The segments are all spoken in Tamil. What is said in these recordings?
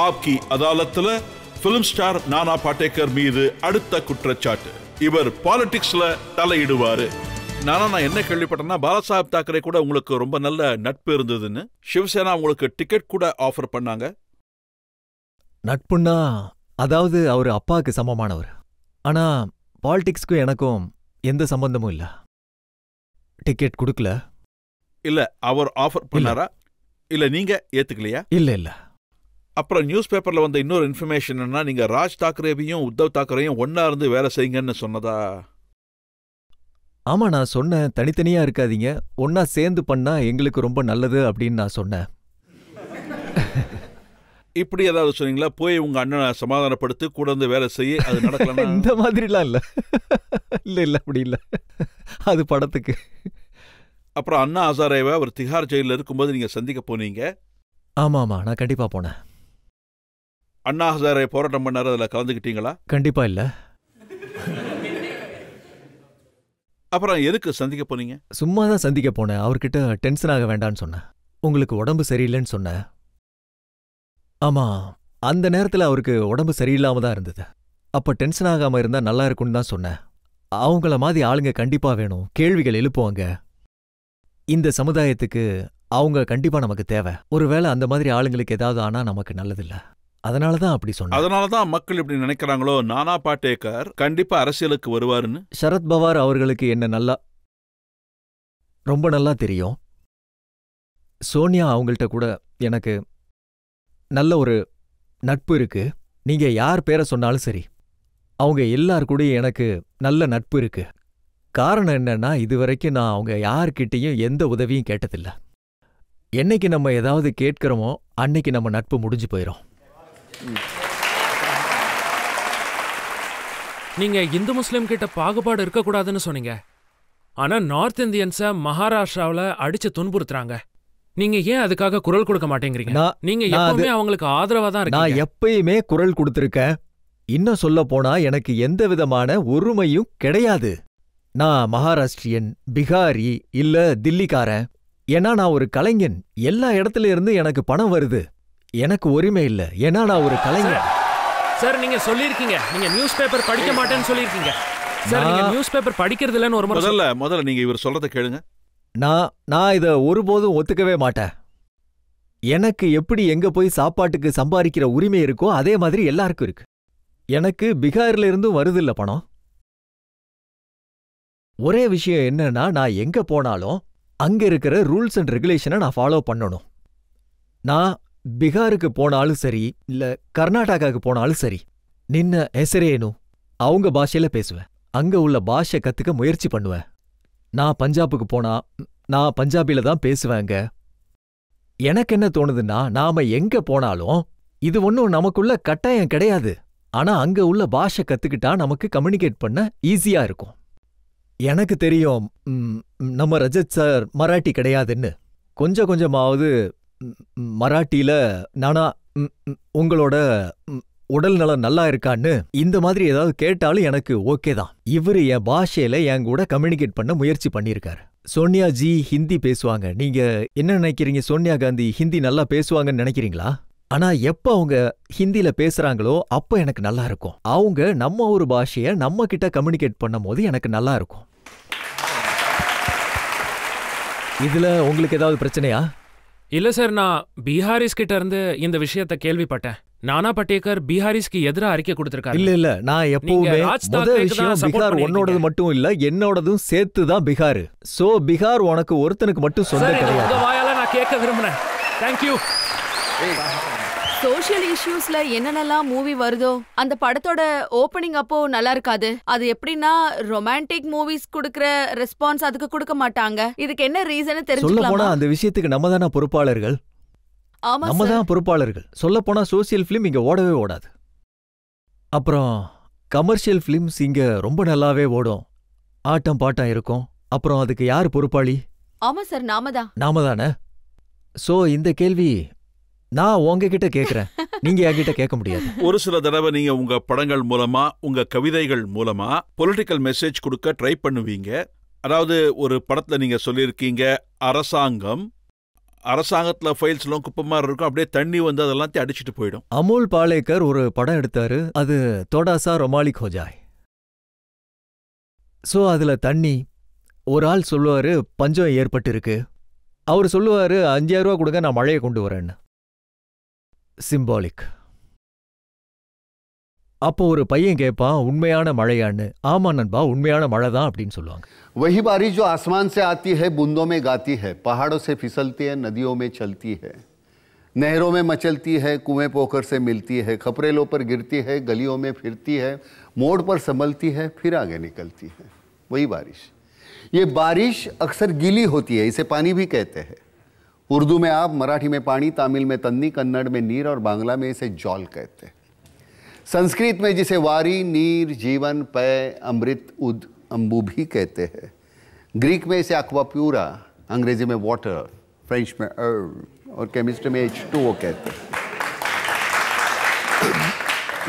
ஆப்கி அதாலத்துல பிலிம் ஸ்டார் நானா பாடேக்கர் மீது அடுத்த குற்றச்சாட்டு. இவர் பாலிடிக்ஸ்ல தலையிடுவாரு. நான் என்ன கேள்விப்பட்டேன்னா, பாலாசாஹேப் தாக்கரே கூட உங்களுக்கு ரொம்ப நல்ல நட்பு இருந்ததுன்னு. சிவசேனா உங்களுக்கு டிக்கெட் கூட ஆஃபர் பண்ணாங்க. நட்புன்னா அதாவது அவர் அப்பாவுக்கு சமமானவர். ஆனா பாலிடிக்ஸ்க்கும் எனக்கும் எந்த சம்பந்தமும் இல்ல. டிக்கெட் கொடுக்கல. இல்ல அவர் ஆஃபர் பண்ணாரா? இல்ல நீங்க ஏத்துக்கலையா? இல்ல இல்ல. அப்புறம் நியூஸ் பேப்பர்ல வந்த இன்னொரு இன்ஃபர்மேஷன் என்ன, நீங்க ராஜ் தாக்கரேவையும் உத்தவ் தாக்கரேயும் ஒன்னா இருந்து வேலை செய்யுங்கன்னு சொன்னதா? ஆமா, நான் சொன்னேன் தனித்தனியா இருக்காதீங்க, ஒன்னா சேர்ந்து பண்ணா எங்களுக்கு ரொம்ப நல்லது அப்படின்னு நான் சொன்னேன். இப்படி ஏதாவது சொன்னீங்களா? போய் உங்க அண்ணனை சமாதானப்படுத்தி கூட இருந்து வேலை செய்ய, அது நடக்கல. இந்த மாதிரிலாம் இல்ல. இல்ல இல்ல, அப்படி இல்ல. அது படத்துக்கு. அப்புறம் அண்ணா ஹசாரேவை அவர் திஹார் ஜெயில இருக்கும்போது நீங்க சந்திக்க போனீங்க. ஆமா ஆமா, நான் கண்டிப்பா போனேன். அண்ணா ஹசாரே போராட்டம் பண்ணாரு, அதுல கலந்துக்கிட்டீங்களா? கண்டிப்பா இல்ல. அப்புறம் எதுக்கு சந்திக்க போனீங்க? சும்மா தான் சந்திக்க போனேன். அவர்கிட்ட டென்ஷன் ஆக வேண்டான்னு சொன்னேன். உங்களுக்கு உடம்பு சரியில்லைன்னு சொன்னேன். ஆமா, அந்த நேரத்துல அவருக்கு உடம்பு சரியில்லாம தான் இருந்தது. அப்ப டென்ஷன் ஆகாம இருந்தா நல்லா இருக்கும்னு தான் சொன்னேன். அவங்கள மாதிரி ஆளுங்க கண்டிப்பா வேணும். கேள்விகள் எழுப்புவாங்க. இந்த சமுதாயத்துக்கு அவங்க கண்டிப்பா நமக்கு தேவை. ஒருவேளை அந்த மாதிரி ஆளுங்களுக்கு ஏதாவது ஆனா நமக்கு நல்லதில்ல. அதனாலதான் அப்படி சொன்னேன். அதனாலதான் மக்கள் இப்படி நினைக்கிறாங்களோ நானா பாடேக்கர் கண்டிப்பா அரசியலுக்கு வருவாருன்னு. சரத் பவார் அவர்களுக்கு என்ன ரொம்ப நல்லா தெரியும். சோனியா அவங்கள்ட்ட கூட எனக்கு நல்ல ஒரு நட்பு இருக்கு. நீங்க யார் பேரை சொன்னாலும் சரி, அவங்க எல்லார் கூடயும் எனக்கு நல்ல நட்பு இருக்கு. காரணம் என்னன்னா, இதுவரைக்கும் நான் அவங்க யார்கிட்டையும் எந்த உதவியும் கேட்டதில்ல. என்னைக்கு நம்ம ஏதாவது கேட்கிறோமோ அன்னைக்கு நம்ம நட்பு முடிஞ்சு போயிடும். நீங்க இந்து முஸ்லிம் கிட்ட பாகுபாடு இருக்கக்கூடாதுன்னு சொன்னீங்க. ஆனா நார்த் இந்தியன்ஸ மகாராஷ்டிராவில அடிச்சு துன்புறுத்துறாங்க. நீங்க ஏன் அதுக்காக குரல் கொடுக்க மாட்டேங்கிறீங்க? நீங்க எப்பவுமே அவங்களுக்கு ஆதரவா தான் இருக்கீங்க. நான் எப்பயுமே குரல் கொடுத்திருக்கேன். இன்னும் சொல்ல போனா எனக்கு எந்த விதமான ஒருமையும் கிடையாது. நான் மகாராஷ்டிரியன், பிகாரி இல்ல தில்லிக்காரன். ஏன்னா நான் ஒரு கலைஞன். எல்லா இடத்துல இருந்து எனக்கு பணம் வருது. எனக்கு உரிமை இல்ல, ஏன்னா நான் ஒரு கலைஞன். சார், நீங்க சொல்லிருக்கீங்க நீங்க நியூஸ் பேப்பர் படிக்க மாட்டேன்னு சொல்லிருக்கீங்க. சார், நீங்க நியூஸ் பேப்பர் படிக்கிறது இல்லன்னு ஒரு முறை முதல்ல நீங்க இவர் சொல்றத கேளுங்க. நான் இத ஒருபோதும் ஒத்துக்கவே மாட்டேன். எனக்கு எப்படி எங்க போய் சாப்பாட்டுக்கு சம்பாதிக்கிற உரிமை இருக்கோ அதே மாதிரி எல்லாருக்கும் இருக்கு. எனக்கு பிகார்ல இருந்தும் வருதில்ல பணம். ஒரே விஷயம் என்னன்னா, நான் எங்க போனாலும் அங்க இருக்கிற ரூல்ஸ் அண்ட் ரெகுலேஷனை நான் ஃபாலோ பண்ணணும். நான் பிகாருக்கு போனாலும் சரி, இல்ல கர்நாடகாவுக்கு போனாலும் சரி, நின்ன எசரேனு அவங்க பாஷையில பேசுவேன். அங்க உள்ள பாஷை கத்துக்க முயற்சி பண்ணுவேன். நான் பஞ்சாபுக்கு போனா நான் பஞ்சாபில தான் பேசுவேங்க. எனக்கு என்ன தோணுதுன்னா, நாம எங்க போனாலும் இது ஒன்னும் நமக்குள்ள கட்டாயம் கிடையாது. ஆனா அங்க உள்ள பாஷை கத்துக்கிட்டா நமக்கு கம்யூனிகேட் பண்ண ஈஸியா இருக்கும். எனக்கு தெரியும் நம்ம ரஜத் சார் மராட்டி கிடையாதுன்னு. கொஞ்சம் கொஞ்சமாவது மராட்டியில நானா உங்களோட உடல் நலம் நல்லா இருக்கான்னு இந்த மாதிரி ஏதாவது கேட்டாலும் எனக்கு ஓகே தான். இவரு என் பாஷையில என் கூட கம்யூனிகேட் பண்ண முயற்சி பண்ணியிருக்காரு. சோனியா ஜி ஹிந்தி பேசுவாங்க. நீங்க என்ன நினைக்கிறீங்க? சோனியா காந்தி ஹிந்தி நல்லா பேசுவாங்கன்னு நினைக்கிறீங்களா? ஆனா எப்ப அவங்க ஹிந்தில பேசுறாங்களோ அப்ப எனக்கு நல்லா இருக்கும். அவங்க நம்ம ஒரு பாஷைய நம்ம கிட்ட கம்யூனிகேட் பண்ணும் போது எனக்கு நல்லா இருக்கும். இதுல உங்களுக்கு ஏதாவது பிரச்சனையா? இல்ல சார், நான் பீகாரிஸ் கிட்ட இருந்து இந்த விஷயத்தை கேள்விப்பட்டேன். நானா படேக்கர் பீகாரிஸ்க்கு எதிராக அறிக்கை கொடுத்திருக்காரு. இல்ல நான் எப்பவுமே முதல் விஷயம் பீகார் உன்னோடது மட்டும் இல்ல, என்னோடதும் சேர்த்து தான் பீகார். சோ பீகார் உனக்கு ஒருத்தனுக்கு மட்டும் சொந்த கிடையாது. வாயால நான் கேட்க விரும்புறேன். Thank you. சோஷியல் இஷ்யூஸ்ல என்னென்னலாம் மூவி வருதோ அந்த படத்தோட ஓபனிங் அப்போ நல்லா இருக்காது. அது எப்படின்னா, ரொமான்டிக் மூவிஸ் குடுக்கற ரெஸ்பான்ஸ் அதுக்கு கொடுக்க மாட்டாங்க. இதுக்கு என்ன ரீசன் தெரிஞ்சுக்கலாமா? சொல்ல போனா அந்த விஷயத்துக்கு நம்ம தான பொறுப்பாளர்கள். நம்ம தான் பொறுப்பாளர்கள். சொல்ல போனா சோசியல் பிலிம் இங்க ஓடவே ஓடாது. அப்புறம் கமர்ஷியல் பிலிம்ஸ் இங்க ரொம்ப நல்லாவே ஓடும். ஆட்டம் பாட்டம் இருக்கும். அப்புறம் அதுக்கு யார் பொறுப்பாளி? ஆமா சார், நாம தானே. சோ இந்த கேள்வி நான் உங்ககிட்ட கேக்குறேன், நீங்க என்கிட்ட கேட்க முடியாது. ஒரு சில தடவை நீங்க உங்க படங்கள் மூலமா, உங்க கவிதைகள் மூலமா பொலிட்டிக்கல் மெசேஜ் கொடுக்க ட்ரை பண்ணுவீங்க. அதாவது ஒரு படத்துல நீங்க சொல்லியிருக்கீங்க, அரசாங்கம் அரசாங்கத்துல ஃபைல்ஸ் எல்லாம் குப்பை மாதிரி இருக்கும், அப்படியே தண்ணி வந்து அதெல்லாத்தையும் அடிச்சிட்டு போயிடும். அமோல் பாலேக்கர் ஒரு படம் எடுத்தாரு, அது தோடாசா ரொமாலிக் ஹோஜாய். சோ அதுல தண்ணி, ஒரு ஆள் சொல்லுவாரு பஞ்சம் ஏற்பட்டு இருக்கு, அவர் சொல்லுவாரு 5000 ரூபா கொடுங்க நான் மழையை கொண்டு வரேன்னு. சிம்பாலிக். அப்போ ஒரு பையன் கேட்பான் உண்மையான மழையான்னு. ஆமா நண்பா உண்மையான மழை தான் அப்படின்னு சொல்லுவாங்க. वही बारिश जो आसमान से आती है, बूंदों में गाती है, पहाड़ों से फिसलती है, नदियों में चलती है, नहरों में मचलती है, कुएं पोखर से मिलती है, खपरेलों पर गिरती है, गलियों में फिरती है, मोड़ पर संभलती है, फिर आगे निकलती है, वही बारिश. ये बारिश अक्सर गीली होती है, इसे पानी भी कहते हैं. उर्दू में आप, मराठी में पानी, तमिल में तन्नी, कन्नड़ में नीर और बांग्ला में इसे जौल कहते हैं. संस्कृत में जिसे वारी, नीर, जीवन, पय, अमृत, उद, अम्बू भी कहते हैं. ग्रीक में इसे एक्वाप्यूरा, अंग्रेजी में वाटर, फ्रेंच में और केमिस्ट्री में H2O कहते हैं.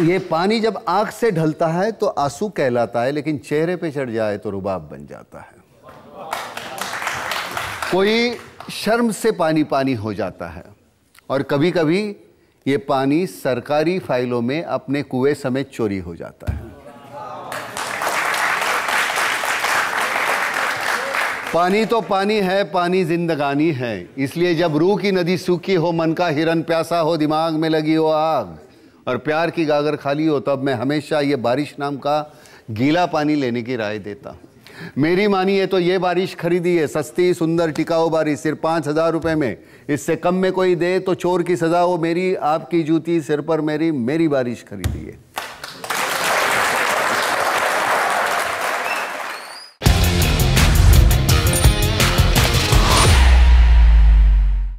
ये पानी जब आंख से ढलता है तो आंसू कहलाता है, लेकिन चेहरे पे चढ़ जाए तो रुबाब बन जाता है. कोई शर्म से पानी पानी हो जाता है, और कभी कभी ये पानी सरकारी फाइलों में अपने कुएं समेत चोरी हो जाता है. पानी तो पानी है, पानी जिंदगानी है. इसलिए जब रूह की नदी सूखी हो, मन का हिरन प्यासा हो, दिमाग में लगी हो आग और प्यार की गागर खाली हो, तब मैं हमेशा ये बारिश नाम का गीला पानी लेने की राय देता हूँ. मेरी मानिए तो ये बारिश खरीदी है, सस्ती सुंदर टिकाऊ बारिश, सिर्फ 5000 रुपए में. इससे कम में कोई दे तो चोर की सजा हो. मेरी आपकी जूती सिर पर मेरी बारिश खरीदी है.